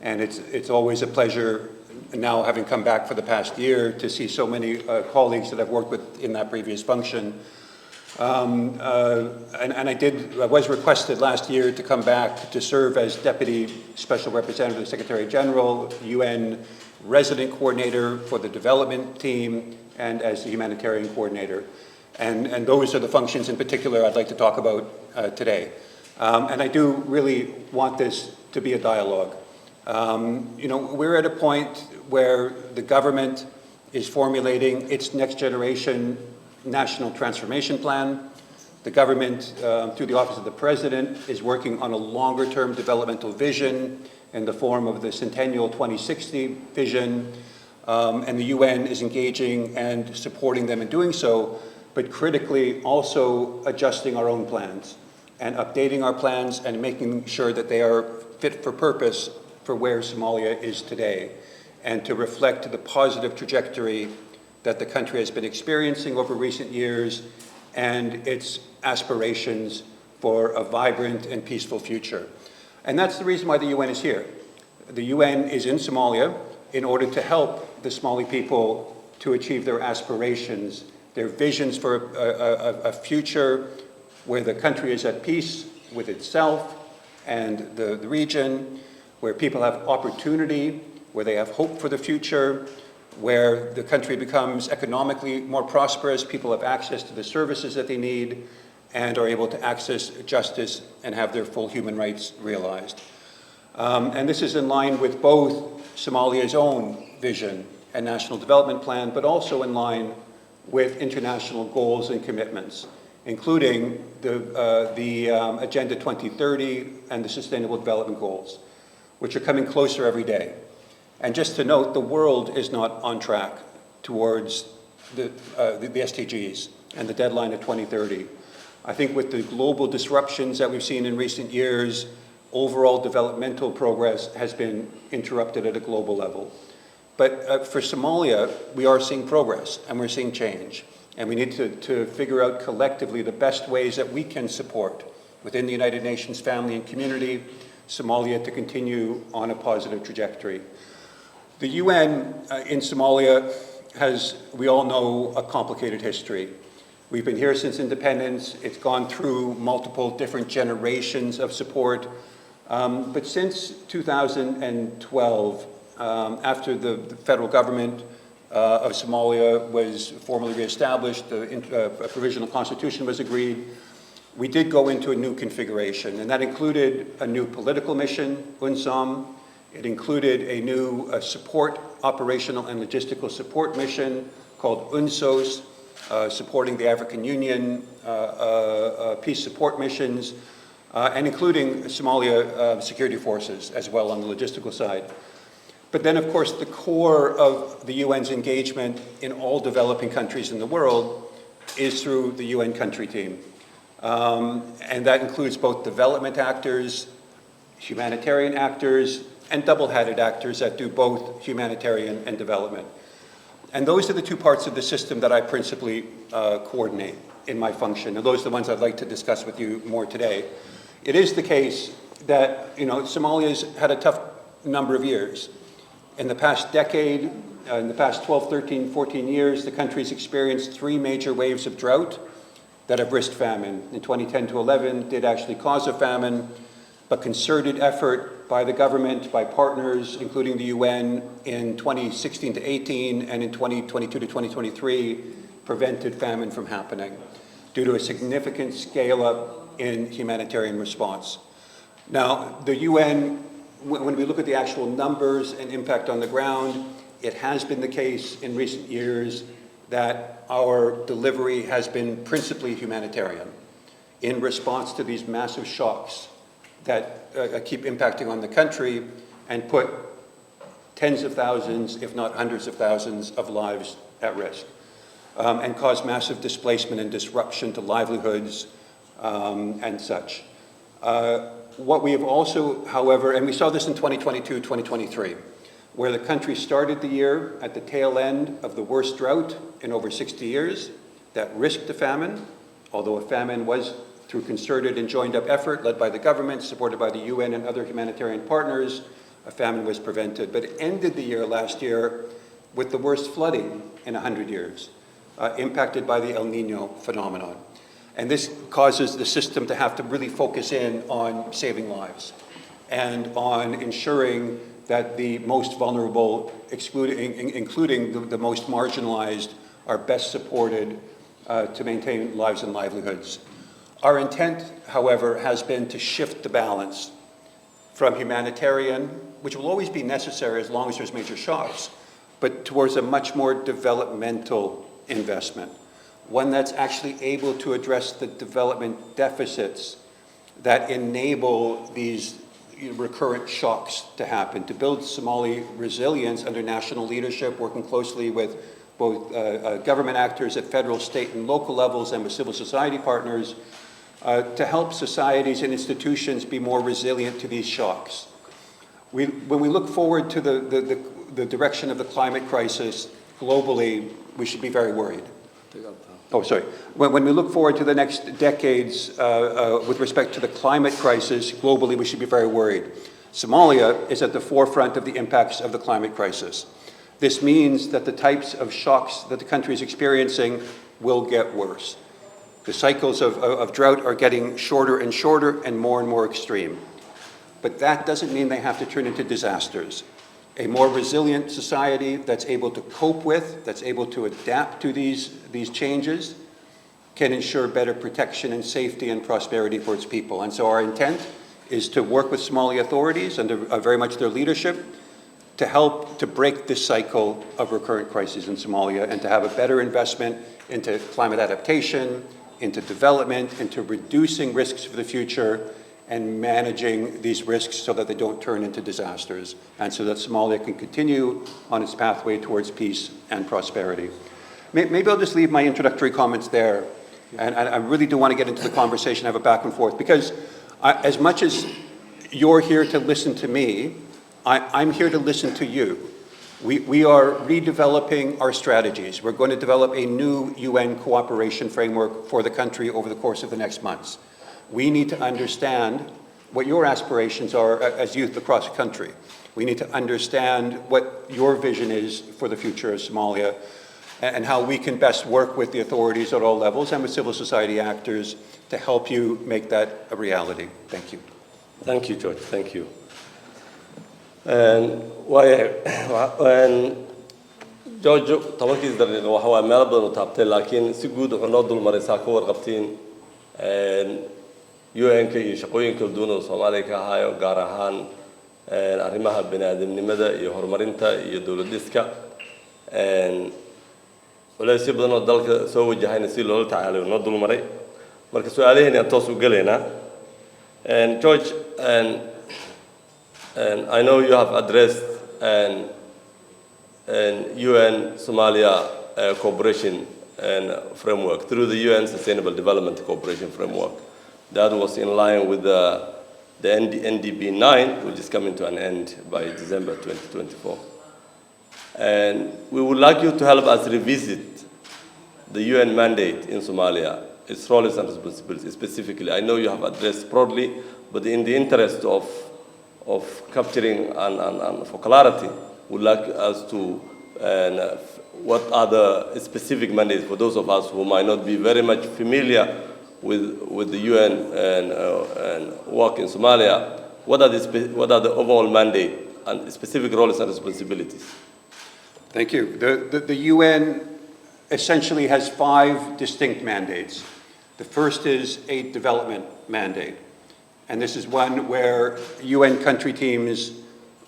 And it's always a pleasure, now having come back for the past year, to see so many colleagues that I've worked with in that previous function. And I was requested last year to come back to serve as Deputy Special Representative, Secretary General, UN Resident Coordinator for the Development Team, and as the Humanitarian Coordinator. And those are the functions in particular I'd like to talk about today. And I do really want this to be a dialogue. We're at a point where the government is formulating its next generation national transformation plan. The government, through the Office of the President, is working on a longer-term developmental vision in the form of the Centennial 2060 vision, and the UN is engaging and supporting them in doing so, but critically also adjusting our own plans and updating our plans and making sure that they are fit for purpose for where Somalia is today, and to reflect the positive trajectory that the country has been experiencing over recent years and its aspirations for a vibrant and peaceful future. And that's the reason why the UN is here. The UN is in Somalia in order to help the Somali people to achieve their aspirations, their visions for a future where the country is at peace with itself and the region, where people have opportunity, where they have hope for the future, where the country becomes economically more prosperous, people have access to the services that they need, and are able to access justice and have their full human rights realized. And this is in line with both Somalia's own vision and national development plan, but also in line with international goals and commitments, including the Agenda 2030 and the Sustainable Development Goals, which are coming closer every day. And just to note, the world is not on track towards the SDGs and the deadline of 2030. I think with the global disruptions that we've seen in recent years, overall developmental progress has been interrupted at a global level. But for Somalia, we are seeing progress and we're seeing change. And we need to figure out collectively the best ways that we can support within the United Nations family and community Somalia to continue on a positive trajectory. The UN in Somalia has, we all know, a complicated history. We've been here since independence. It's gone through multiple different generations of support. But since 2012, after the federal government of Somalia was formally reestablished, a provisional constitution was agreed, we did go into a new configuration, and that included a new political mission, UNSOM. It included a new support, operational and logistical support mission called UNSOS, supporting the African Union peace support missions, and including Somalia security forces as well on the logistical side. But then, of course, the core of the UN's engagement in all developing countries in the world is through the UN country team. And that includes both development actors, humanitarian actors, and double-headed actors that do both humanitarian and development. And those are the two parts of the system that I principally coordinate in my function, and those are the ones I'd like to discuss with you more today. It is the case that, Somalia's had a tough number of years. In the past decade, in the past 12, 13, 14 years, the country's experienced 3 major waves of drought that have risked famine. In 2010 to 11 did actually cause a famine, but concerted effort by the government, by partners, including the UN, in 2016 to 18 and in 2022 to 2023, prevented famine from happening due to a significant scale-up in humanitarian response. Now, the UN, when we look at the actual numbers and impact on the ground, it has been the case in recent years that our delivery has been principally humanitarian in response to these massive shocks that keep impacting on the country and put tens of thousands, if not hundreds of thousands, of lives at risk, and cause massive displacement and disruption to livelihoods and such. What we have also, however, and we saw this in 2022, 2023, where the country started the year at the tail end of the worst drought in over 60 years that risked a famine, although a famine was through concerted and joined up effort led by the government, supported by the UN and other humanitarian partners, a famine was prevented, but it ended the year last year with the worst flooding in 100 years, impacted by the El Nino phenomenon. And this causes the system to have to really focus in on saving lives and on ensuring that the most vulnerable, including the most marginalized, are best supported to maintain lives and livelihoods. Our intent, however, has been to shift the balance from humanitarian, which will always be necessary as long as there's major shocks, but towards a much more developmental investment, one that's actually able to address the development deficits that enable these recurrent shocks to happen, to build Somali resilience under national leadership, working closely with both government actors at federal, state, and local levels and with civil society partners to help societies and institutions be more resilient to these shocks. When we look forward to the direction of the climate crisis globally, we should be very worried. Oh, sorry. When we look forward to the next decades with respect to the climate crisis globally, we should be very worried. Somalia is at the forefront of the impacts of the climate crisis. This means that the types of shocks that the country is experiencing will get worse. The cycles of drought are getting shorter and shorter and more extreme. But that doesn't mean they have to turn into disasters. A more resilient society that's able to cope with, that's able to adapt to these changes, can ensure better protection and safety and prosperity for its people. And so our intent is to work with Somali authorities under very much their leadership to help to break this cycle of recurrent crises in Somalia and to have a better investment into climate adaptation, into development, into reducing risks for the future, and managing these risks so that they don't turn into disasters, and so that Somalia can continue on its pathway towards peace and prosperity. Maybe I'll just leave my introductory comments there, and I really do want to get into the conversation, have a back and forth, because as much as you're here to listen to me, I'm here to listen to you. We are redeveloping our strategies. We're going to develop a new UN cooperation framework for the country over the course of the next months. We need to understand what your aspirations are as youth across the country. We need to understand what your vision is for the future of Somalia and how we can best work with the authorities at all levels and with civil society actors to help you make that a reality. Thank you. Thank you, George. Thank you. George, tobankii daqiiqo waxa waa meel badan u taabtay laakiin si guud wuxuu noo dul maray saa ka warqabtiin UN-ka iyo shaqooyinka duwan oo Soomaaliya ka hayo gaar ahaan arrimaha bini'aadamnimada iyo horumarinta iyo dawlad dhiska walaasii badan oo dalka soo wajahayna si loola tacaalo noo dul maray marka su'aalaheena toos u galeena George and I know you have addressed UN Somalia cooperation framework through the UN Sustainable Development Cooperation Framework. That was in line with the NDB 9, which is coming to an end by December 2024. And we would like you to help us revisit the UN mandate in Somalia, its roles and responsibilities specifically. I know you have addressed broadly, but in the interest of capturing and for clarity, would like us to what are the specific mandates for those of us who might not be very much familiar with the UN and work in Somalia. What are the overall mandate and specific roles and responsibilities? Thank you. The UN essentially has 5 distinct mandates. The first is a development mandate. And this is one where UN country teams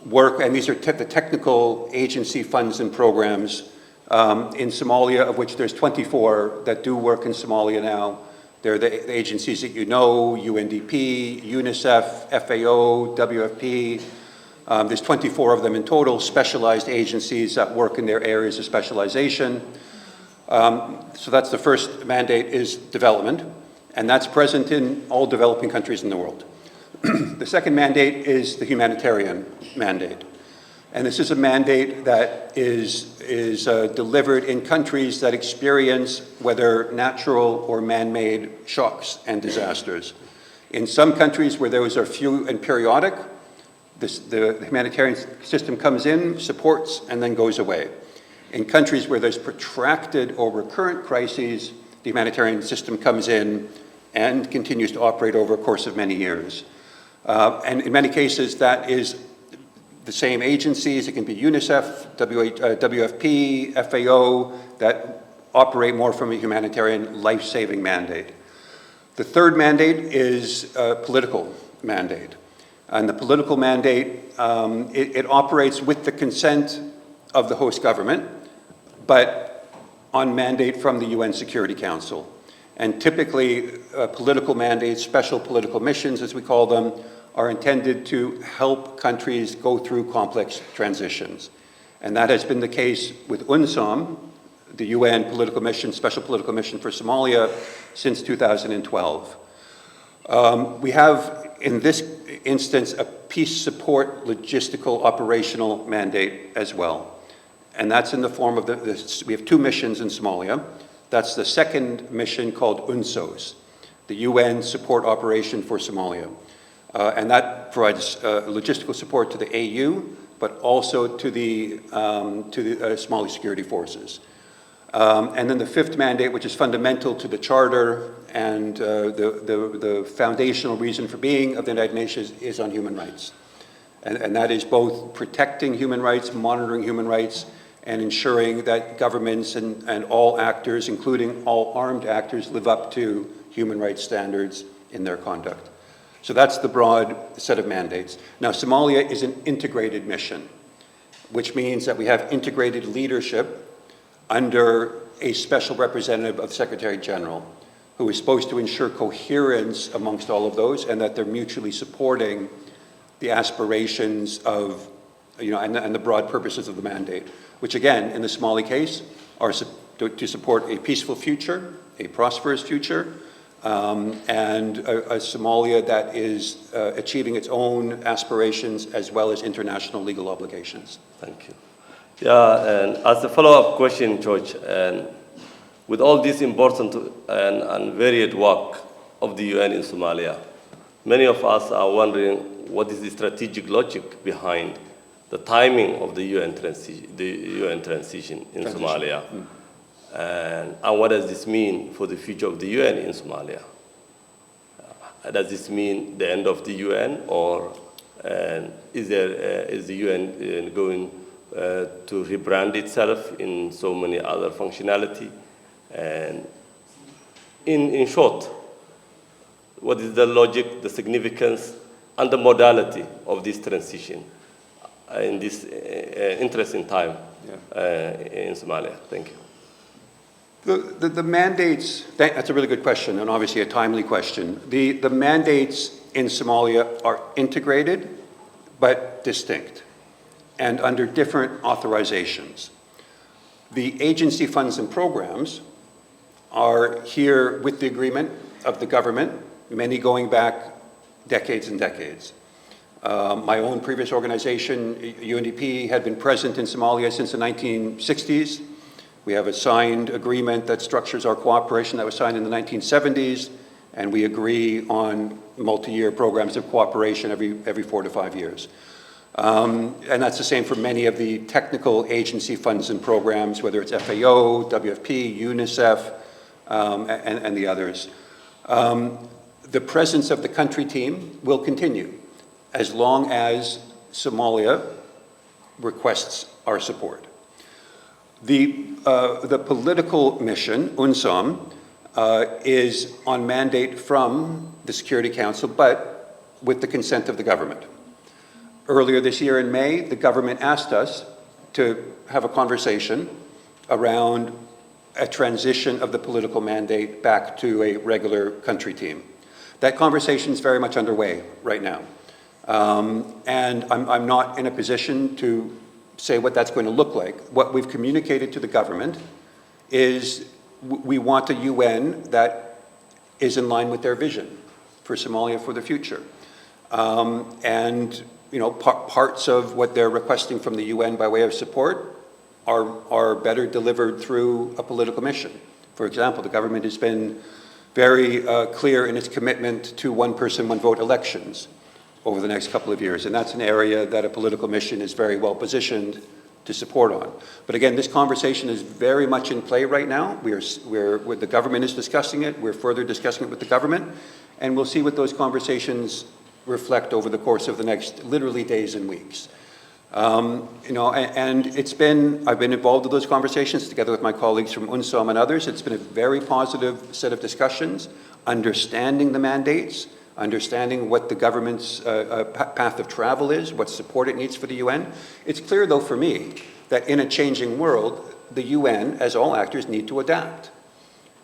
work, and these are the technical agency funds and programs in Somalia, of which there's 24 that do work in Somalia now. They're the agencies that you know, UNDP, UNICEF, FAO, WFP. There's 24 of them in total, specialized agencies that work in their areas of specialization. So that's the first mandate, is development, and that's present in all developing countries in the world. The second mandate is the humanitarian mandate. And this is a mandate that is delivered in countries that experience whether natural or man-made shocks and disasters. In some countries where those are few and periodic, the humanitarian system comes in, supports, and then goes away. In countries where there's protracted or recurrent crises, the humanitarian system comes in and continues to operate over a course of many years. And in many cases, that is the same agencies. It can be UNICEF, WFP, FAO, that operate more from a humanitarian life-saving mandate. The third mandate is a political mandate. And the political mandate, it operates with the consent of the host government, but on mandate from the UN Security Council. And typically, political mandates, special political missions, as we call them, are intended to help countries go through complex transitions. And that has been the case with UNSOM, the UN political mission, special political mission for Somalia, since 2012. We have, in this instance, a peace support logistical operational mandate as well. And that's in the form of we have two missions in Somalia. That's the second mission called UNSOS, the UN Support Operation for Somalia. And that provides logistical support to the AU, but also to the Somali security forces. And then the fifth mandate, which is fundamental to the Charter and the foundational reason for being of the United Nations, is on human rights. And that is both protecting human rights, monitoring human rights, and ensuring that governments and all actors, including all armed actors, live up to human rights standards in their conduct. So that's the broad set of mandates. Now, Somalia is an integrated mission, which means that we have integrated leadership under a special representative of the Secretary General, who is supposed to ensure coherence amongst all of those and that they're mutually supporting the aspirations of, and the broad purposes of the mandate, which again, in the Somali case, are to support a peaceful future, a prosperous future, and a Somalia that is achieving its own aspirations as well as international legal obligations. Thank you. Yeah, and as a follow-up question, George, and with all this important and varied work of the UN in Somalia, many of us are wondering what is the strategic logic behind the timing of the UN transition in Somalia. And what does this mean for the future of the UN in Somalia? Does this mean the end of the UN, or is the UN going to rebrand itself in so many other functionality? And in short, what is the logic, the significance, and the modality of this transition in this interesting time in Somalia? Thank you. The mandates, that's a really good question, and obviously a timely question. The mandates in Somalia are integrated, but distinct, and under different authorizations. The agency funds and programs are here with the agreement of the government, many going back decades and decades. My own previous organization, UNDP, had been present in Somalia since the 1960s. We have a signed agreement that structures our cooperation that was signed in the 1970s, and we agree on multi-year programs of cooperation every 4 to 5 years. And that's the same for many of the technical agency funds and programs, whether it's FAO, WFP, UNICEF, and the others. The presence of the country team will continue as long as Somalia requests our support. The political mission, UNSOM, is on mandate from the Security Council, but with the consent of the government. Earlier this year in May, the government asked us to have a conversation around a transition of the political mandate back to a regular country team. That conversation is very much underway right now. And I'm not in a position to say what that's going to look like. What we've communicated to the government is we want a UN that is in line with their vision for Somalia for the future. And parts of what they're requesting from the UN by way of support are better delivered through a political mission. For example, the government has been very clear in its commitment to one person, one vote elections. over the next couple of years. And that's an area that a political mission is very well positioned to support on. But again, this conversation is very much in play right now. The government is discussing it. We're further discussing it with the government. And we'll see what those conversations reflect over the course of the next literally days and weeks. And I've been involved in those conversations together with my colleagues from UNSOM and others. It's been a very positive set of discussions, understanding the mandates, understanding what the government's path of travel is, what support it needs for the UN. It's clear, though, for me, that in a changing world, the UN, as all actors, need to adapt.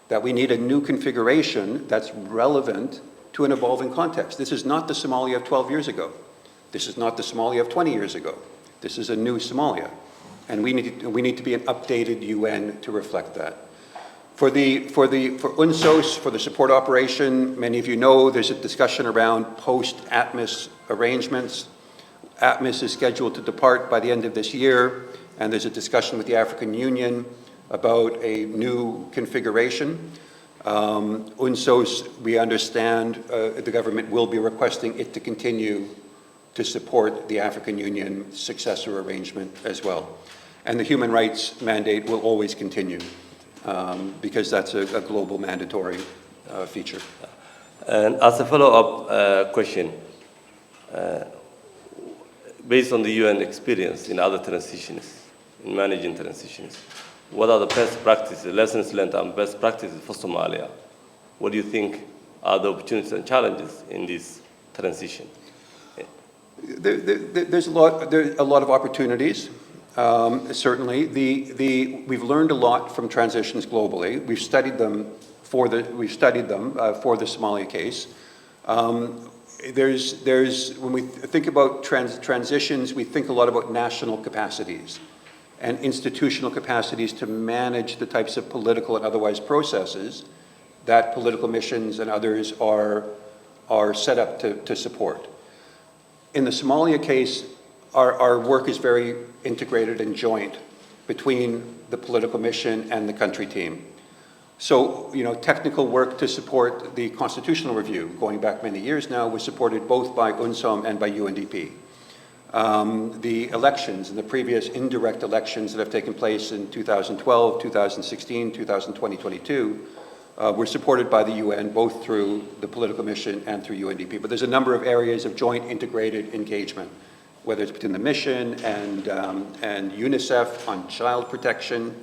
That we need a new configuration that's relevant to an evolving context. This is not the Somalia of 12 years ago. This is not the Somalia of 20 years ago. This is a new Somalia. And we need to be an updated UN to reflect that. For UNSOS, for the support operation, many of you know there's a discussion around post-ATMIS arrangements. ATMIS is scheduled to depart by the end of this year, and there's a discussion with the African Union about a new configuration. UNSOS, we understand the government will be requesting it to continue to support the African Union successor arrangement as well. And the human rights mandate will always continue. Because that's a global mandatory feature. And as a follow-up question, based on the UN experience in other transitions, in managing transitions, what are the best practices, lessons learned and best practices for Somalia? What do you think are the opportunities and challenges in this transition? There's a lot of opportunities. Certainly, we've learned a lot from transitions globally. We've studied them for the Somalia case. When we think about transitions, we think a lot about national capacities and institutional capacities to manage the types of political and otherwise processes that political missions and others are set up to support. In the Somalia case, our work is very integrated and joint between the political mission and the country team. So, technical work to support the constitutional review, going back many years now, was supported both by UNSOM and by UNDP. The elections and the previous indirect elections that have taken place in 2012, 2016, 2022 were supported by the UN, both through the political mission and through UNDP. But there's a number of areas of joint integrated engagement, whether it's between the mission and UNICEF on child protection,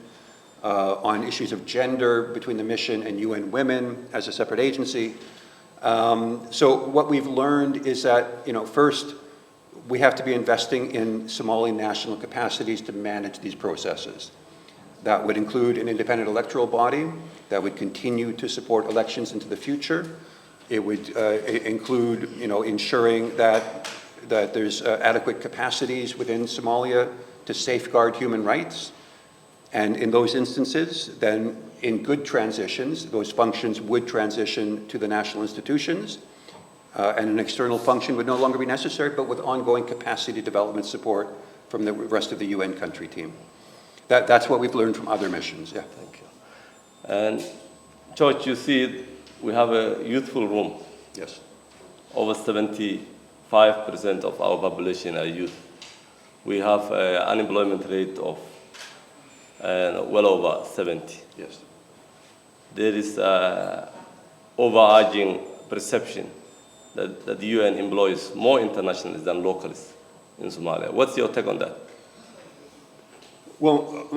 on issues of gender between the mission and UN Women as a separate agency. So what we've learned is that, first, we have to be investing in Somali national capacities to manage these processes. That would include an independent electoral body that would continue to support elections into the future. It would include, ensuring that there's adequate capacities within Somalia to safeguard human rights. And in those instances, then in good transitions, those functions would transition to the national institutions, and an external function would no longer be necessary, but with ongoing capacity development support from the rest of the UN country team. That's what we've learned from other missions, yeah. Thank you. And George, you see, we have a youthful room. Yes. Over 75% of our population are youth. We have an unemployment rate of well over 70. Yes. There is overarching perception that the UN employs more internationalists than localists in Somalia. What's your take on that? Well,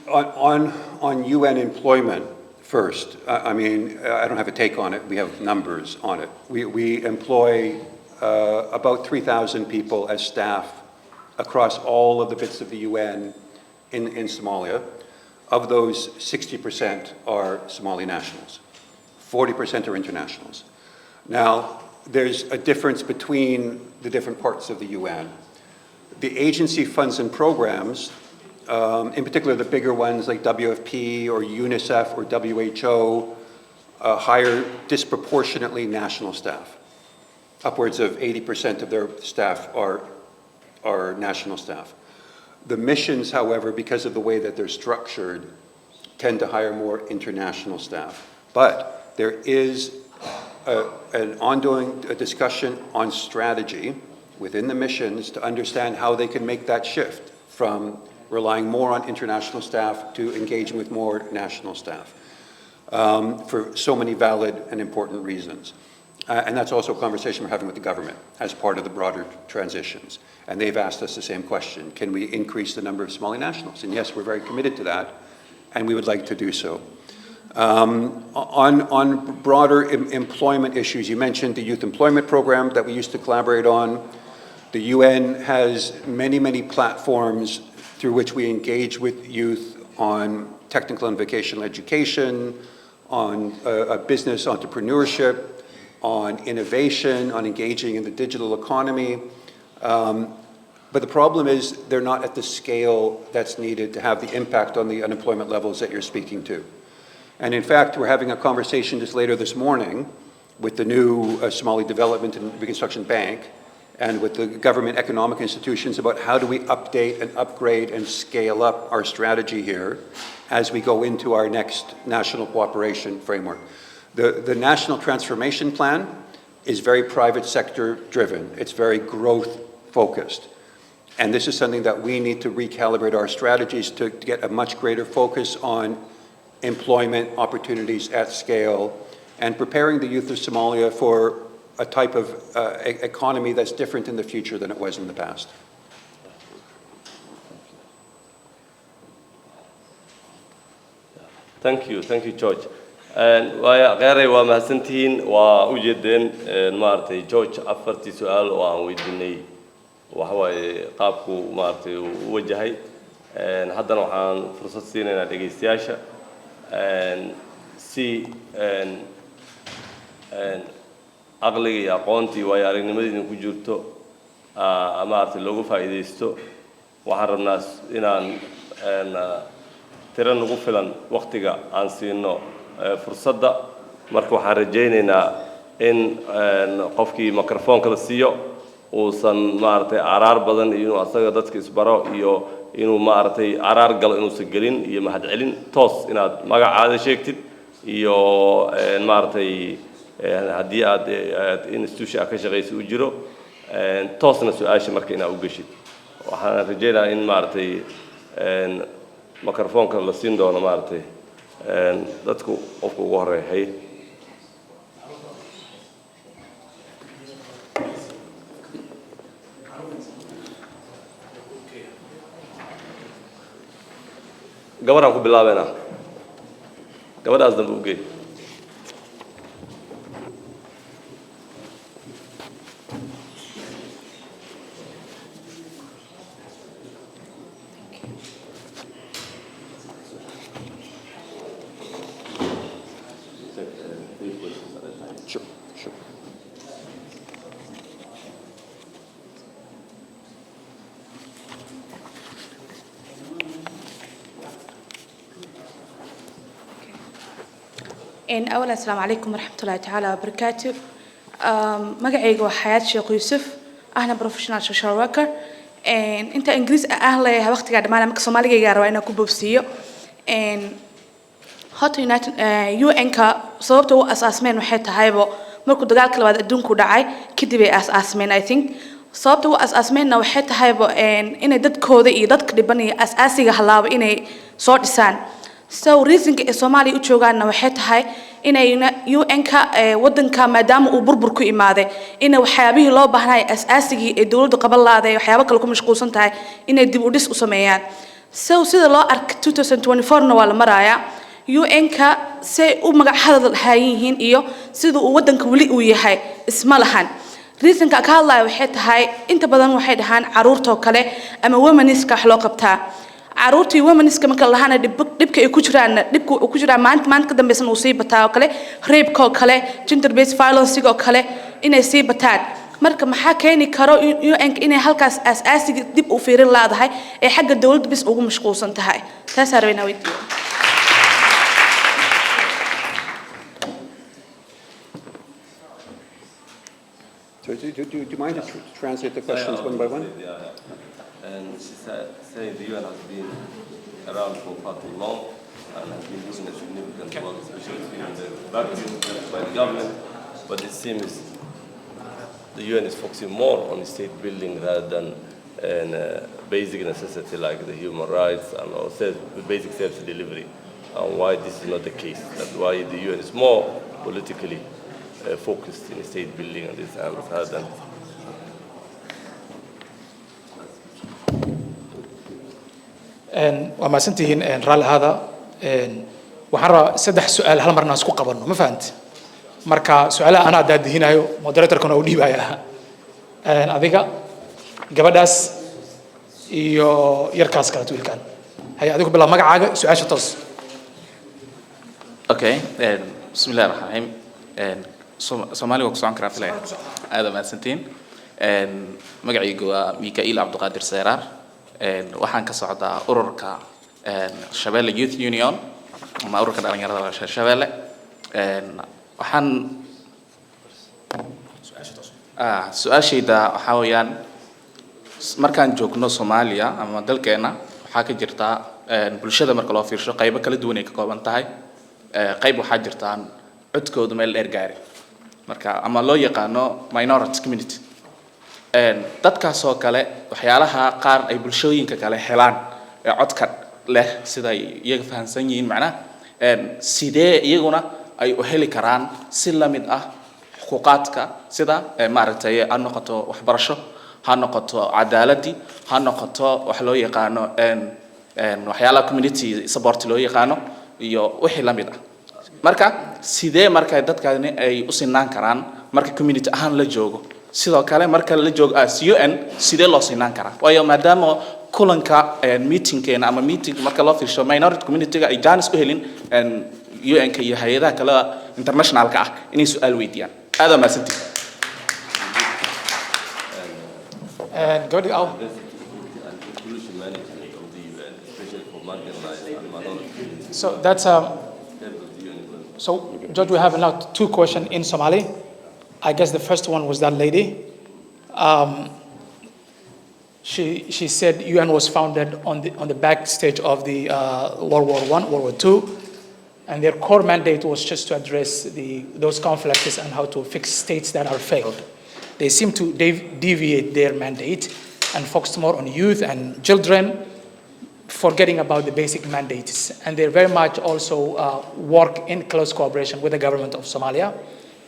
on UN employment first, I don't have a take on it. We have numbers on it. We employ about 3,000 people as staff across all of the bits of the UN in Somalia. Of those, 60% are Somali nationals. 40% are internationals. Now, there's a difference between the different parts of the UN. The agency funds and programs, in particular the bigger ones like WFP or UNICEF or WHO, hire disproportionately national staff. Upwards of 80% of their staff are national staff. The missions, however, because of the way that they're structured, tend to hire more international staff. But there is an ongoing discussion on strategy within the missions to understand how they can make that shift from relying more on international staff to engaging with more national staff for so many valid and important reasons. And that's also a conversation we're having with the government as part of the broader transitions. And they've asked us the same question: can we increase the number of Somali nationals? And yes, we're very committed to that, and we would like to do so. On broader employment issues, you mentioned the youth employment program that we used to collaborate on. The UN has many, many platforms through which we engage with youth on technical and vocational education, on business entrepreneurship, on innovation, on engaging in the digital economy. But the problem is they're not at the scale that's needed to have the impact on the unemployment levels that you're speaking to. And in fact, we're having a conversation just later this morning with the new Somali Development and Reconstruction Bank and with the government economic institutions about how do we update and upgrade and scale up our strategy here as we go into our next national cooperation framework. The National Transformation Plan is very private sector driven. It's very growth focused. And this is something that we need to recalibrate our strategies to get a much greater focus on employment opportunities at scale and preparing the youth of Somalia for a type of economy that's different in the future than it was in the past. Thank you, George. غيري ومحسنتين وأوجدين مارتي جورج أفرتي سؤال وأوجدني وهو قابكو مارتي وجهي حتى نوعان فرصة سيننا دقيستياشا سي أغلقي أقونتي ويارين مدينة كجورتو مارتي لوغو فايديستو وحرم ناس إنان ترى نغفلن وقتها عن سينو فرصة مركو حرجيننا إن قفكي ميكروفون كلا سيو وصن مارتي عرار بدن إنه أصلا دتك إسبرا إيو إنه مارتي عرار قال إنه سجلين إيو ما حد علين توس إنه ما قاعد هذا شيء كتير إيو مارتي هدية إنستوشي أكشغيس وجرو توس نسوي شيء مركينا وقشيت وحرجينا إن مارتي ميكروفون كلا سين دونا مارتي dadku qofku ugu horeeyay gabadhan ku bilaabeena gabadhaas dambe u geey أولا السلام عليكم ورحمة الله تعالى وبركاته. مقعيق وحياة شيخ يوسف أنا بروفيشنال سوشيال وركر. أنت إنجليز أهلا وقت قاعد معنا مك صومالي جارو أنا كوبوسيو. هات UN كا صوبته أساس من وحيد هايبو مركو دجال كلا بعد الدون كودعي كده بأساس من I think صوبته أساس من وحيد هايبو إن دت كود دت كدبني أساسي جهلاو إن صوت لسان. So reason Somali u joogaana waxay tahay inay UN-ka wadanka maadaama uu burbur ku imaaday in waxyaabihii loo baahnay asaasigii ee dawladdu qaban lahayd waxyaabo kale ku mashquulsan tahay inay dib u dhis u sameeyaan so sida loo ark 2024 na waa la marayaa UN-ka say u magac hadal hayeen iyo sida uu wadanka wali u yahay isma lahan reason-ka ka hadlay waxay tahay inta badan waxay dhahaan caruurta kale ama womaniska wax loo qabtaa عروتي ومنس كم كلا هنا دبك يكوجران دبك يكوجران مان كدم بس نصيب بتاعه كله ريب كله gender based violence كله إنه يصيب بتاعه مرك محاكيني كرو إنك إنه هالكاس أساسي دب وفيرين لا ده هاي حق الدولة بس أقوم مش قوسن تهاي تسار بينا ويديو. So do you mind to translate the questions one by one? And she said the UN has been around for far too long and has been doing a significant work, especially in the vacuum by the government. But it seems the UN is focusing more on state building rather than basic necessity like the human rights and also basic service delivery, and why this is not the case. That's why the UN is more politically focused in state building and this rather than. وما سنتين رال هذا وحرا سدح سؤال هل مرنا سكو قبرنا ما فهمت مركا سؤال أنا داد هنا يو مودريتور كنا أودي بايا أذيك قبداس يركاس كلا تقول كان هيا أذيك بالله ما قاعد سؤال شطوس. Okay, بسم الله الرحمن الرحيم. Soomaali waa ku socon karaa filaya aad ma santiin magacaygu waa Mikail Abdulqaadir Seeraar waxaan ka socdaa ururka Shabeelle Youth Union ama ururka dhalinyarada Shabeelle waxaan su'aashayda waxa weeyaan markaan joogno Soomaaliya ama dalkeena waxa ka jirta bulshada marka loo fiirsho qaybo kala duwan ay ka kooban tahay qayb waxa jirtaan codkoodu meel dheer gaari marka ama loo yaqaano minority community dadkaas oo kale waxyaalaha qaar ay bulshooyinka kale helaan ee codka leh sida iyaga fahansan yihiin macnaha sidee iyaguna ay u heli karaan si la mid ah xuquuqaadka sida maaragtay aan noqoto waxbarasho ha noqoto cadaaladii ha noqoto wax loo yaqaano waxyaalaha community support loo yaqaano iyo wixii la mid ah marka sidee marka dadkaani ay u sinaan karaan marka community ahaan la joogo sidoo kale marka la joogo as UN sidee loo sinaan karaa waayo maadaama kulanka meetingkeena ama meeting marka loo fiirsho minority community ay jaanis u helin UN ka iyo hay'adaha kale international ka ah inay su'aal weydiiyaan aad ma santii go to our so that's so George, we have now 2 questions in Somali. I guess the first one was that lady. She said UN was founded on the backstage of the World War I, World War II, and their core mandate was just to address those conflicts and how to fix states that are failed. They seem to deviate their mandate and focus more on youth and children, forgetting about the basic mandates. And they very much also work in close cooperation with the government of Somalia.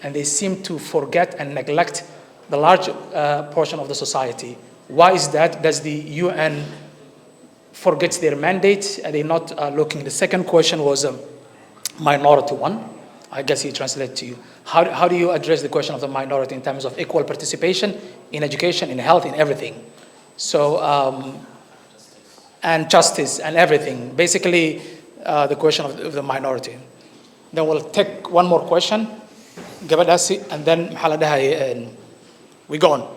And they seem to forget and neglect the large portion of the society. Why is that? Does the UN forget their mandate? Are they not looking? The second question was a minority one. I guess he translated to you. How do you address the question of the minority in terms of equal participation in education, in health, in everything? So, and justice and everything. Basically, the question of the minority. Then we'll take one more question, Gabadasi, and then we go on.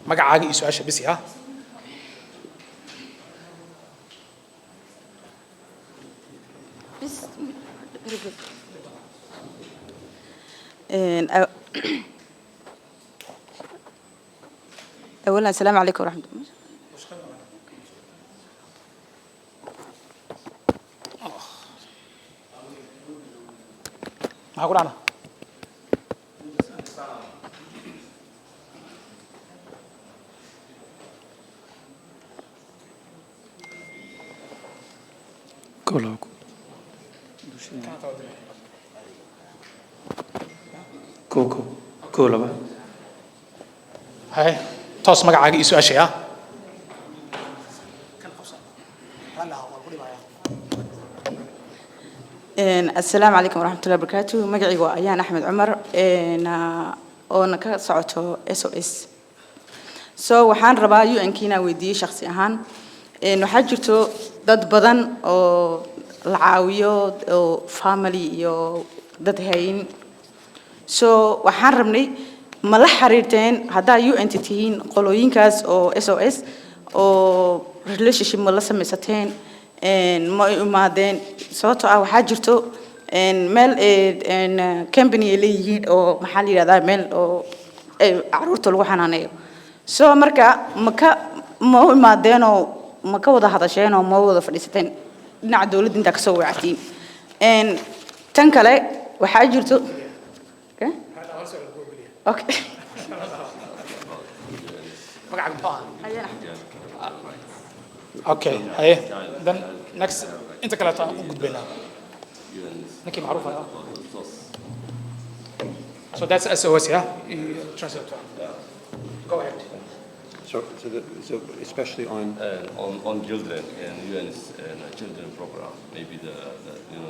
Magacaaga iyo su'aasha bisi ha. أولا السلام عليكم ورحمة الله. ما أقول أنا. كله. كله. هاي توس magacaaga iyo su'aasha السلام عليكم ورحمة الله وبركاته. مجيء وأيان أحمد عمر أنا كسعته SOS. وحان ربا UN كينا ودي شخصي أهان حاجته ضد بدن أو العاوية أو family أو ضد هين. وحان ربني ملا حريرتين هذا UN تتهين قلوين كاس أو SOS أو relationship ملا سمستين ما دين صوته أو حاجته مال company اللي يجي أو محلي هذا مال أو عروض الوحنانية. مركا ما دين أو مكا وضع هذا شيء أو ما وضع فريستين نعدول دين تكسو عتيم تنكله وحاجته. أوكي. magacaaga muxuu ahaa ayaan okay haye then next inta kale taan u gudbaynaa ninkii macruuf ah so that's SOS yeah you translate to go ahead So especially on on children and UN's children program, maybe the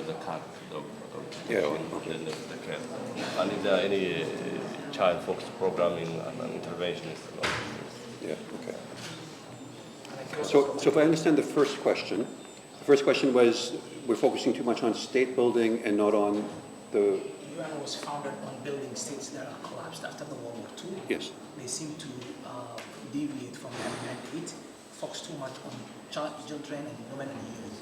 the CAT, the care. And if there are any child focused programming and interventions. Yeah, okay. So if I understand the first question was we're focusing too much on state building and not on the... UN was founded on building states that are collapsed after the World War II. Yes. They seem to deviate from their mandate, focus too much on children and women and youth.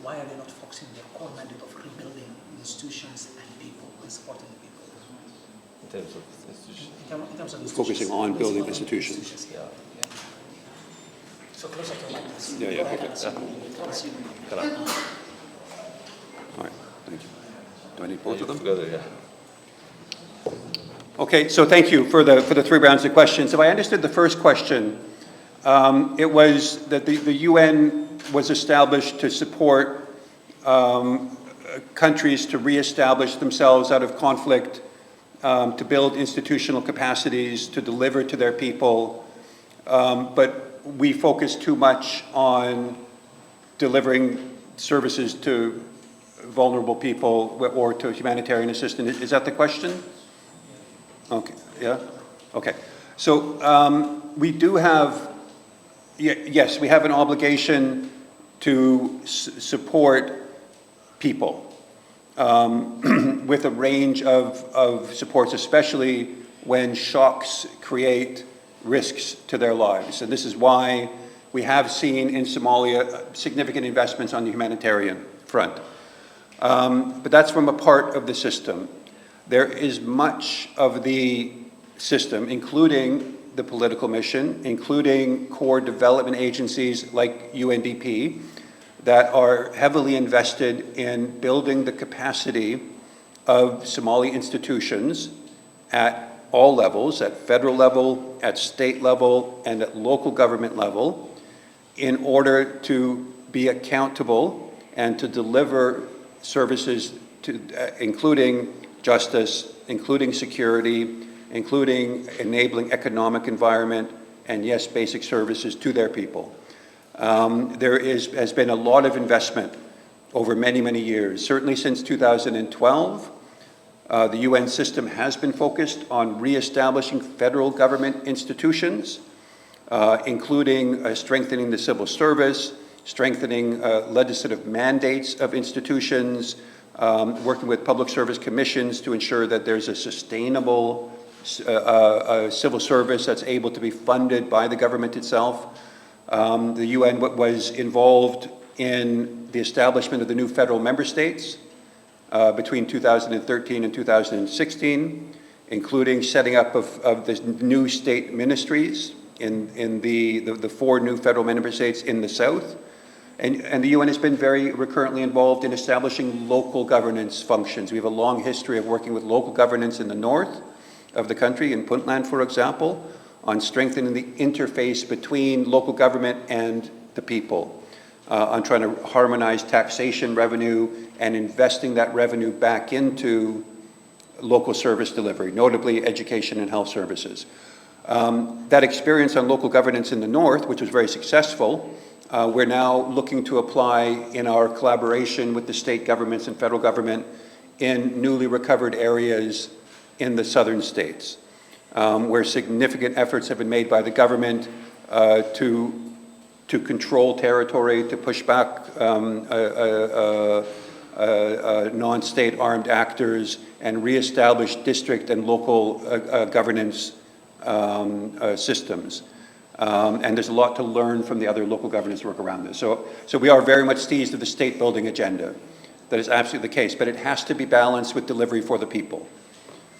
Why are they not focusing on their core mandate of rebuilding institutions and people and supporting the people? In terms of institutions. In terms of Focusing on building institutions. Yeah. So closer to like this. Yeah, okay. All right, thank you. Do I need both of them? Together, yeah. Okay, so thank you for the 3 rounds of questions. If I understood the first question, it was that the UN was established to support countries to reestablish themselves out of conflict, to build institutional capacities, to deliver to their people, but we focus too much on delivering services to vulnerable people or to humanitarian assistance. Is that the question? Okay, yeah? Okay. So we do have, yes, we have an obligation to support people with a range of supports, especially when shocks create risks to their lives. And this is why we have seen in Somalia significant investments on the humanitarian front. But that's from a part of the system. There is much of the system, including the political mission, including core development agencies like UNDP, that are heavily invested in building the capacity of Somali institutions at all levels, at federal level, at state level, and at local government level, in order to be accountable and to deliver services to, including justice, including security, including enabling economic environment, and yes, basic services to their people. There has been a lot of investment over many, many years. Certainly since 2012, the UN system has been focused on reestablishing federal government institutions, including strengthening the civil service, strengthening legislative mandates of institutions, working with public service commissions to ensure that there's a sustainable civil service that's able to be funded by the government itself. The UN was involved in the establishment of the new federal member states between 2013 and 2016, including setting up of the new state ministries in the 4 new federal member states in the south. And the UN has been very recurrently involved in establishing local governance functions. We have a long history of working with local governance in the north of the country, in Puntland, for example, on strengthening the interface between local government and the people, on trying to harmonize taxation revenue and investing that revenue back into local service delivery, notably education and health services. That experience on local governance in the north, which was very successful, we're now looking to apply in our collaboration with the state governments and federal government in newly recovered areas in the southern states, where significant efforts have been made by the government to control territory, to push back non-state armed actors, and reestablish district and local governance systems. And there's a lot to learn from the other local governance work around this. So we are very much seized of the state building agenda. That is absolutely the case, but it has to be balanced with delivery for the people.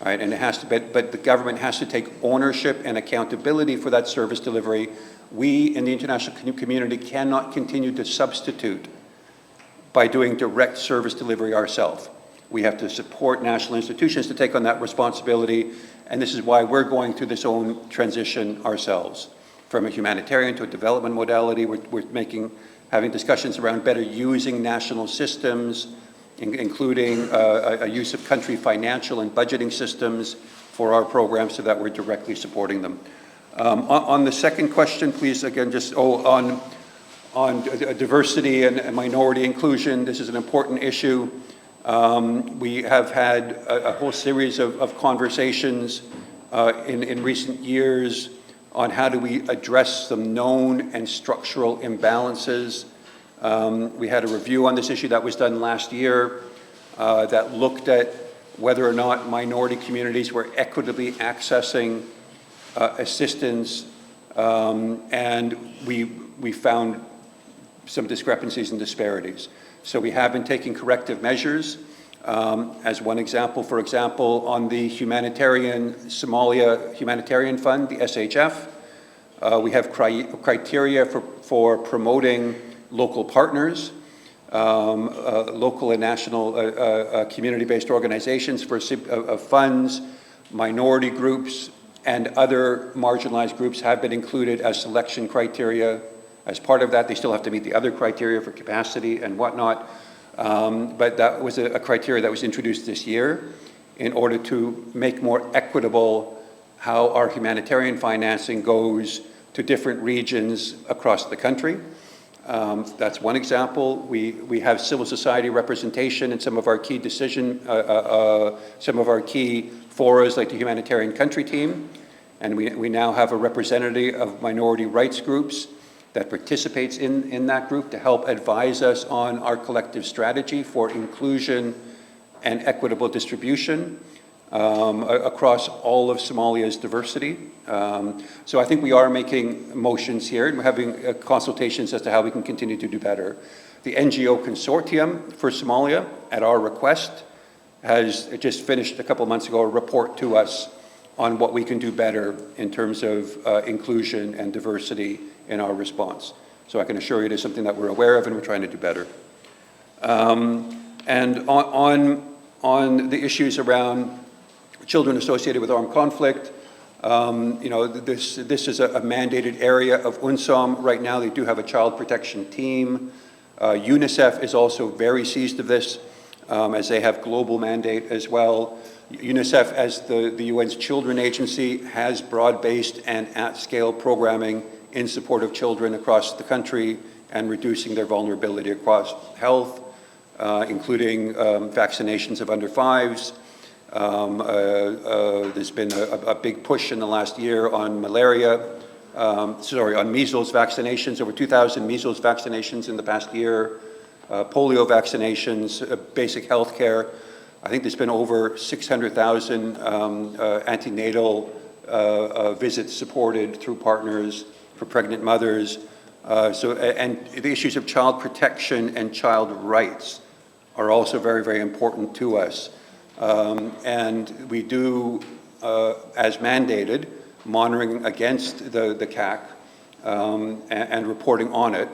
Right? And it has to be, but the government has to take ownership and accountability for that service delivery. We in the international community cannot continue to substitute by doing direct service delivery ourselves. We have to support national institutions to take on that responsibility, and this is why we're going through this own transition ourselves. from a humanitarian to a development modality. We're having discussions around better using national systems, including a use of country financial and budgeting systems for our programs so that we're directly supporting them. On the second question, please, again, just on diversity and minority inclusion, this is an important issue. We have had a whole series of conversations in recent years on how do we address some known and structural imbalances. We had a review on this issue that was done last year that looked at whether or not minority communities were equitably accessing assistance, and we found some discrepancies and disparities. So we have been taking corrective measures. As one example, for example, on the Somalia Humanitarian Fund, the SHF, we have criteria for promoting local partners, local and national community-based organizations for funds, minority groups, and other marginalized groups have been included as selection criteria. As part of that, they still have to meet the other criteria for capacity and whatnot. But that was a criteria that was introduced this year in order to make more equitable how our humanitarian financing goes to different regions across the country. That's one example. We have civil society representation in some of our key some of our key forums, like the Humanitarian Country Team, and we now have a representative of minority rights groups that participates in that group to help advise us on our collective strategy for inclusion and equitable distribution across all of Somalia's diversity. So I think we are making motions here, and we're having consultations as to how we can continue to do better. The NGO Consortium for Somalia, at our request, has just finished a couple of months ago a report to us on what we can do better in terms of inclusion and diversity in our response. So I can assure you it is something that we're aware of and we're trying to do better. And on the issues around children associated with armed conflict, this is a mandated area of UNSOM. Right now they do have a child protection team. UNICEF is also very seized of this, as they have global mandate as well. UNICEF, as the UN's children agency, has broad-based and at-scale programming in support of children across the country and reducing their vulnerability across health, including vaccinations of under 5s. There's been a big push in the last year on on measles vaccinations, over 2,000 measles vaccinations in the past year, polio vaccinations, basic health care. I think there's been over 600,000 antenatal visits supported through partners for pregnant mothers. And the issues of child protection and child rights are also very, very important to us. And we do, as mandated, monitoring against the CAC and reporting on it.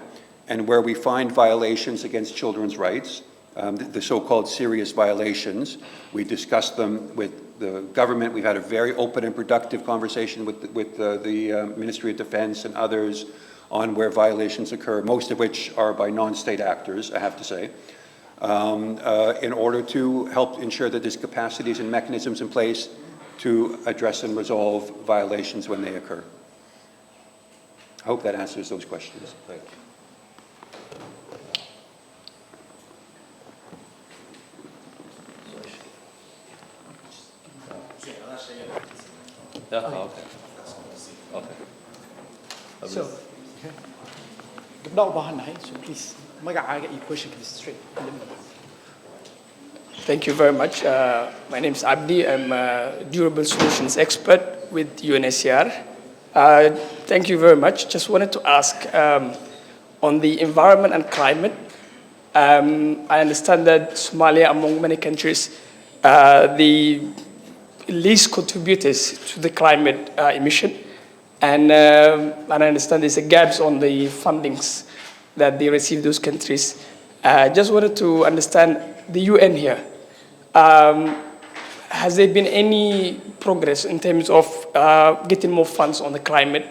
And where we find violations against children's rights, the so-called serious violations, we discuss them with the government. We've had a very open and productive conversation with the Ministry of Defense and others on where violations occur, most of which are by non-state actors, I have to say, in order to help ensure that there's capacities and mechanisms in place to address and resolve violations when they occur. I hope that answers those questions. Thank you. Yeah, okay. Okay. So, gabdhaha u baahannahay, so please, magacaaga iyo questionka straight. Thank you very much. My name is Abdi. I'm a durable solutions expert with UNHCR. Thank you very much. Just wanted to ask on the environment and climate. I understand that Somalia, among many countries, the least contributors to the climate emission, and I understand there's a gaps on the fundings that they receive those countries. Just wanted to understand the UN here. Has there been any progress in terms of getting more funds on the climate?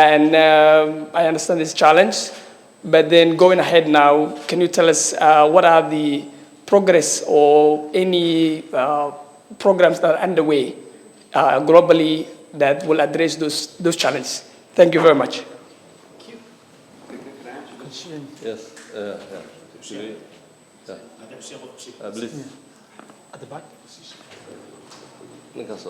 And I understand this challenge, but then going ahead now, can you tell us what are the progress or any programs that are underway globally that will address those challenges? Thank you very much. Yes. Please. At the back. Ninkaas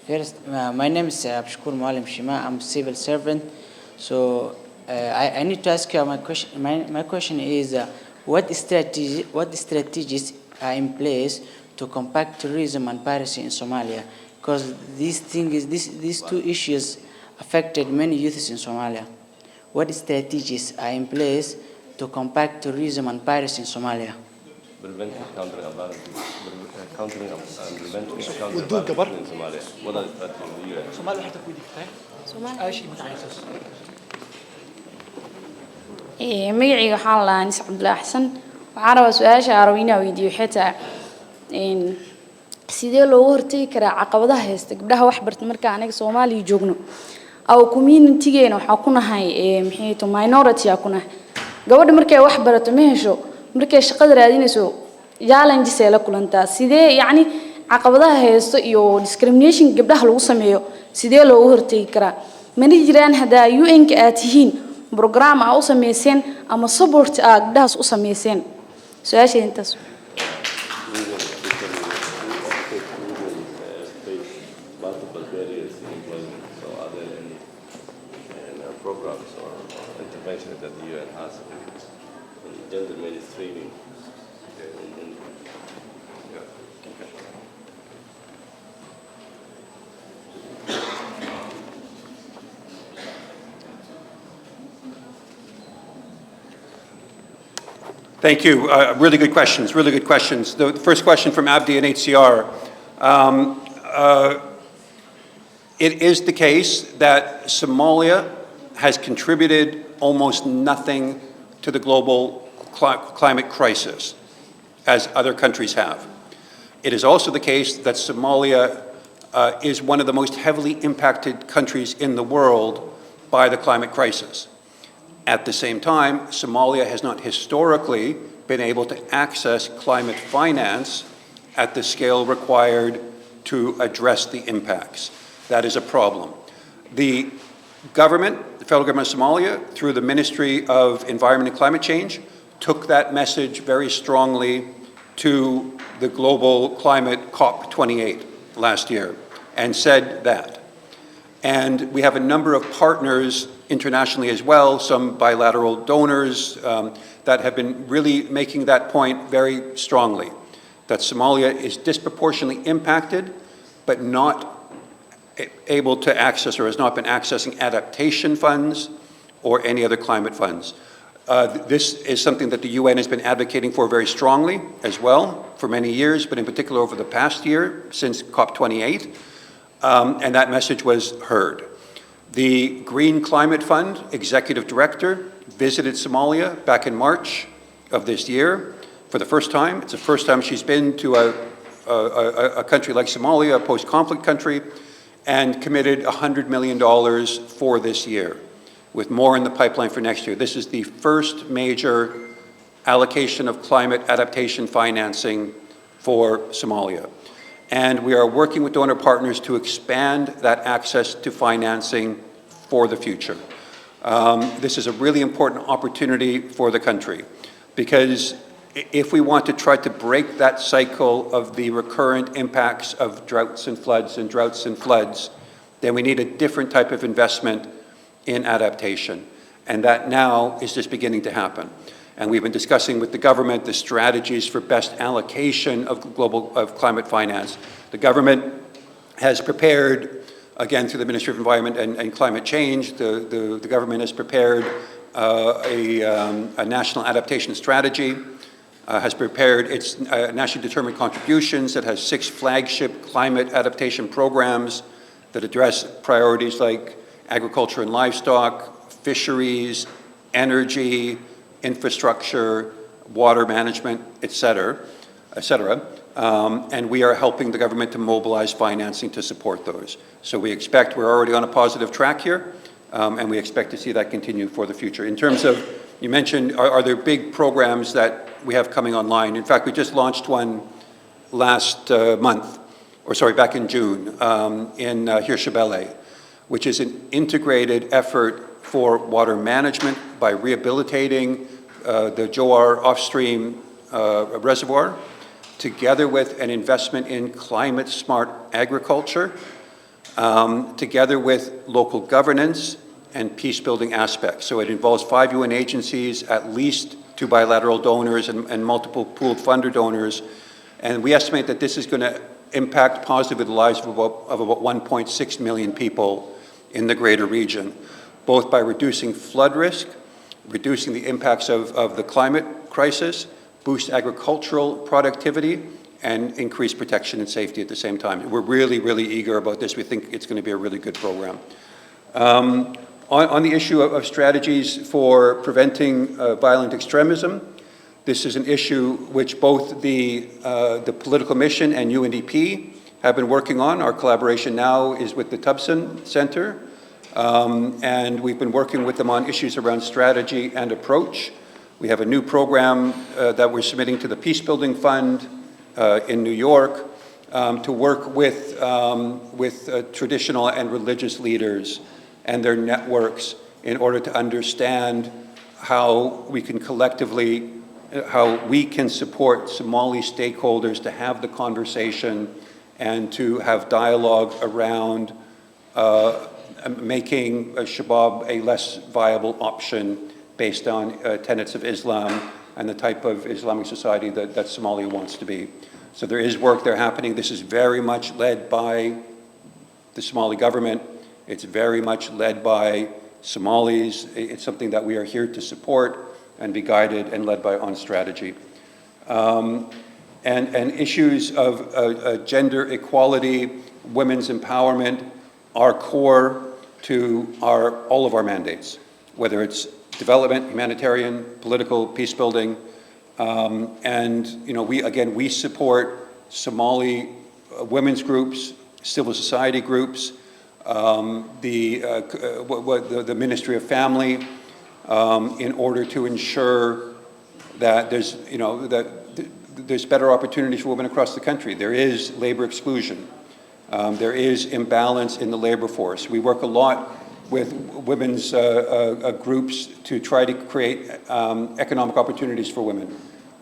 First, my name is Abshakur Mualim Shima. I'm a civil servant. So I need to ask you my question. My question is, what strategies are in place to combat terrorism and piracy in Somalia? Because these two issues affected many youths in Somalia. What strategies are in place to combat tourism and piracy in Somalia? Preventing, countering, and countering and preventing and countering violence in Somalia. What are the strategies of the UN? Somalia waxay ku digtay. Somalia ay mutaayis. magacayga waxaan lahaa Nis Cabdullaahi Xasan waxaan rabaa su'aasha Arweyna weydiiyo xitaa sidee looga hortagi karaa caqabadaha haysta gabdhaha wax barta marka anaga Soomaaliya joogno aw community-geena waxa ku nahay maxay to minority ku nahay gabadha markay wax barato ma hesho markay shaqada raadinayso challenges ay la kulantaa sidee yani caqabadaha haysto iyo discrimination gabdhaha lagu sameeyo sidee looga hortagi karaa mana jiraan hada UN-ka aad tihiin program u sameeyeen ama support gabdhahaas u sameeyeen su'aasha intaas programs or interventions that the UN has in gender mainstreaming. Thank you. Really good questions, really good questions. The first question from Abdi and HCR. It is the case that Somalia has contributed almost nothing to the global climate crisis, as other countries have. It is also the case that Somalia is one of the most heavily impacted countries in the world by the climate crisis. At the same time, Somalia has not historically been able to access climate finance at the scale required to address the impacts. That is a problem. The government, the federal government of Somalia, through the Ministry of Environment and Climate Change, took that message very strongly to the global climate COP28 last year and said that. And we have a number of partners internationally as well, some bilateral donors that have been really making that point very strongly, that Somalia is disproportionately impacted, but not able to access or has not been accessing adaptation funds or any other climate funds. This is something that the UN has been advocating for very strongly as well for many years, but in particular over the past year since COP28, and that message was heard. The Green Climate Fund executive director visited Somalia back in March of this year for the first time. It's the first time she's been to a country like Somalia, a post-conflict country, and committed $100 million for this year, with more in the pipeline for next year. This is the first major allocation of climate adaptation financing for Somalia. And we are working with donor partners to expand that access to financing for the future. This is a really important opportunity for the country, because if we want to try to break that cycle of the recurrent impacts of droughts and floods, then we need a different type of investment in adaptation. And that now is just beginning to happen. And we've been discussing with the government the strategies for best allocation of climate finance. The government has prepared, again through the Ministry of Environment and Climate Change, the government has prepared a national adaptation strategy, has prepared its nationally determined contributions that has 6 flagship climate adaptation programs that address priorities like agriculture and livestock, fisheries, energy, infrastructure, water management, et cetera, et cetera. And we are helping the government to mobilize financing to support those. So we expect we're already on a positive track here, and we expect to see that continue for the future. In terms of, you mentioned, are there big programs that we have coming online? In fact, we just launched one last month, or sorry, back in June, in Hirshabelle, which is an integrated effort for water management by rehabilitating the Jowar off-stream reservoir, together with an investment in climate-smart agriculture, together with local governance and peace-building aspects. So it involves 5 UN agencies, at least 2 bilateral donors and multiple pooled funder donors. And we estimate that this is going to impact positively the lives of about 1.6 million people in the greater region, both by reducing flood risk, reducing the impacts of the climate crisis, boost agricultural productivity, and increase protection and safety at the same time. We're really, really eager about this. We think it's going to be a really good program. On the issue of strategies for preventing violent extremism, this is an issue which both the political mission and UNDP have been working on. Our collaboration now is with the Tubson Center, and we've been working with them on issues around strategy and approach. We have a new program that we're submitting to the Peace Building Fund in New York to work with traditional and religious leaders and their networks in order to understand how we can collectively, how we can support Somali stakeholders to have the conversation and to have dialogue around making Shabab a less viable option based on tenets of Islam and the type of Islamic society that Somalia wants to be. So there is work there happening. This is very much led by the Somali government. It's very much led by Somalis. It's something that we are here to support and be guided and led by on strategy. And issues of gender equality, women's empowerment are core to all of our mandates, whether it's development, humanitarian, political, peace building. And we support Somali women's groups, civil society groups, the Ministry of Family, in order to ensure that there's better opportunities for women across the country. There is labor exclusion. There is imbalance in the labor force. We work a lot with women's groups to try to create economic opportunities for women,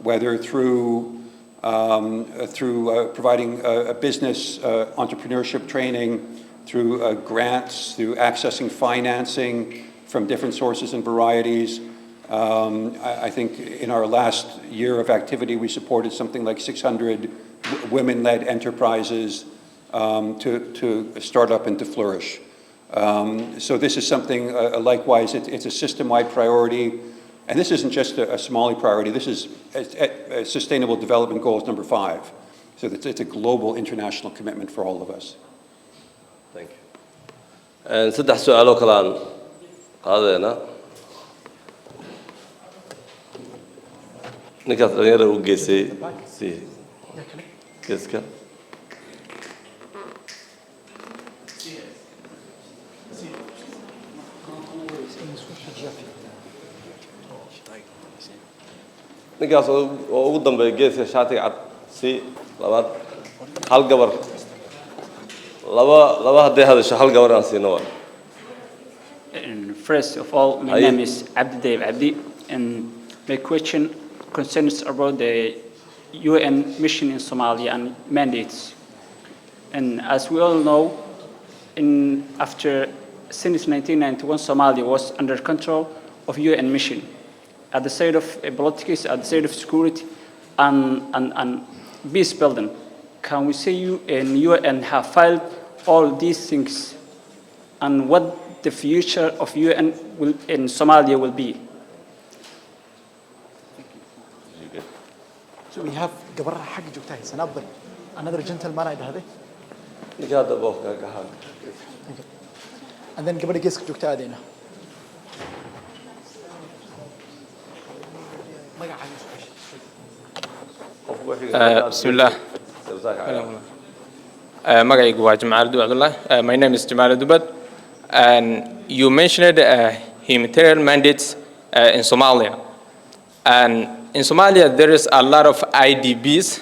whether through providing business entrepreneurship training, through grants, through accessing financing from different sources and varieties. I think in our last year of activity, we supported something like 600 women-led enterprises to start up and to flourish. So this is something, likewise, it's a system-wide priority. And this isn't just a Somali priority, this is Sustainable Development Goals number 5. So it's a global international commitment for all of us. Thank you. And saddex su'aalo kale aan qaadayna. Ninkaas dhalinyarada u geysay si geeska. ninkaas oo ugu dambeeya geeska shaatiga cad si labaad hal gabar laba haday hadasho hal gabar aan siino waa. First of all, my name is Abdi Abdi, and my question concerns about the UN mission in Somalia and mandates. And as we all know, since 1991, Somalia was under control of UN mission, at the side of politics, at the side of security, and peace building. Can we say you and UN have filed all these things, and what the future of UN in Somalia will be? So we have gabar xaq joogtay sanad another gentleman ay dhahday ninkaada boqka ka haa and then gabadha geeska joogtay adeena magacaaga Bismillah. Magaygu waa Jamaal Abdullah. My name is Jamal Dubad. And you mentioned humanitarian mandates in Somalia. And in Somalia, there is a lot of IDBs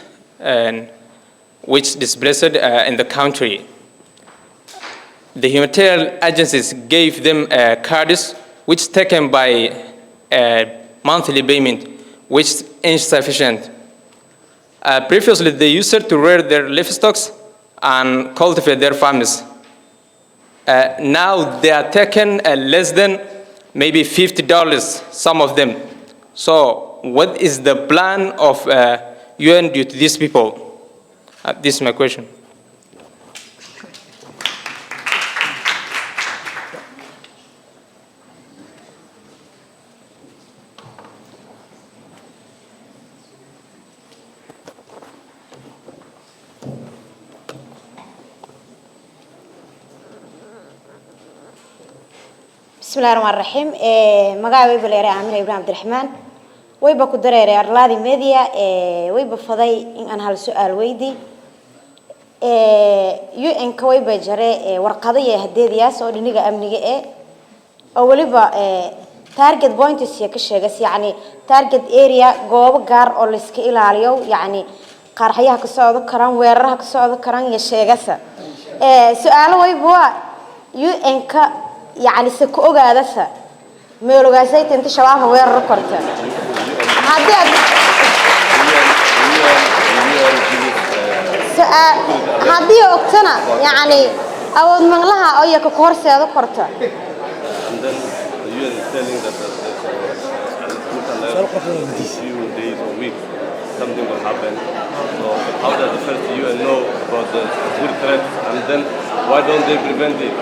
which displaced in the country. The humanitarian agencies gave them cards which taken by monthly payment, which is insufficient. Previously, they used it to rear their livestock and cultivate their farms. Now they are taking less than maybe $50, some of them. So what is the plan of UN due to these people? This is my question. بسم الله الرحمن الرحيم مقاعد ويبا ليري عامل إبراهيم عبد الرحمن ويبا كدريري أرلادي ميديا ويبا فضي إن أنا هالسؤال ويدي يو إن كويبا جري ورقضية هديدياس أو لنيجا أمنيجا أو وليبا تارجت بوينتس يكشجس يعني تارجت إيريا جواب جار أو لسكيل عليو يعني قارحيها كسؤال كران ويرها كسؤال كران يشجسه سؤال ويبا يو إن ك يعني سكوجا هذا ميولوجا سيت أنت شبابها وين ركرته هذه وقتنا يعني أول من لها أو يكورس هذا كرته something will happen. So how does the first UN know about the security threats, and then why don't they prevent it?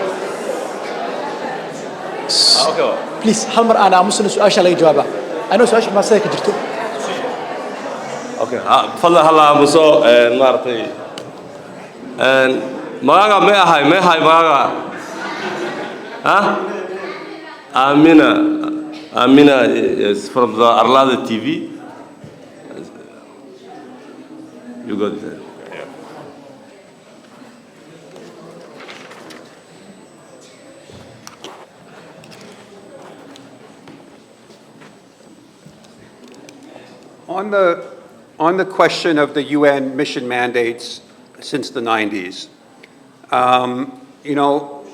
Okay. Please, هل مرة أنا أمسنا سؤال شلي جوابه. أنا سؤال ما سألك جرتو. Okay. فضل هلا مسو نارتي. مراجع ما هاي مراجع. ها؟ Amina is from the Arlada TV. You got it. Yeah. On the question of the UN mission mandates since the 90s, you know,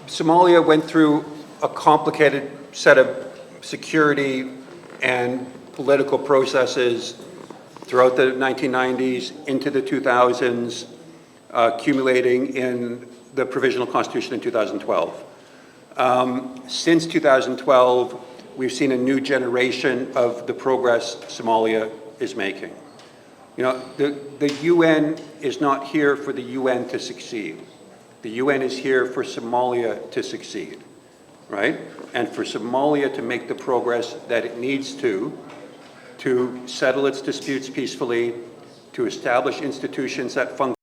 Somalia went through a complicated set of security and political processes throughout the 1990s into the 2000s, accumulating in the Provisional Constitution in 2012. Since 2012, we've seen a new generation of the progress Somalia is making. You know, the UN is not here for the UN to succeed. The UN is here for Somalia to succeed, right? And for Somalia to make the progress that it needs to settle its disputes peacefully, to establish institutions that function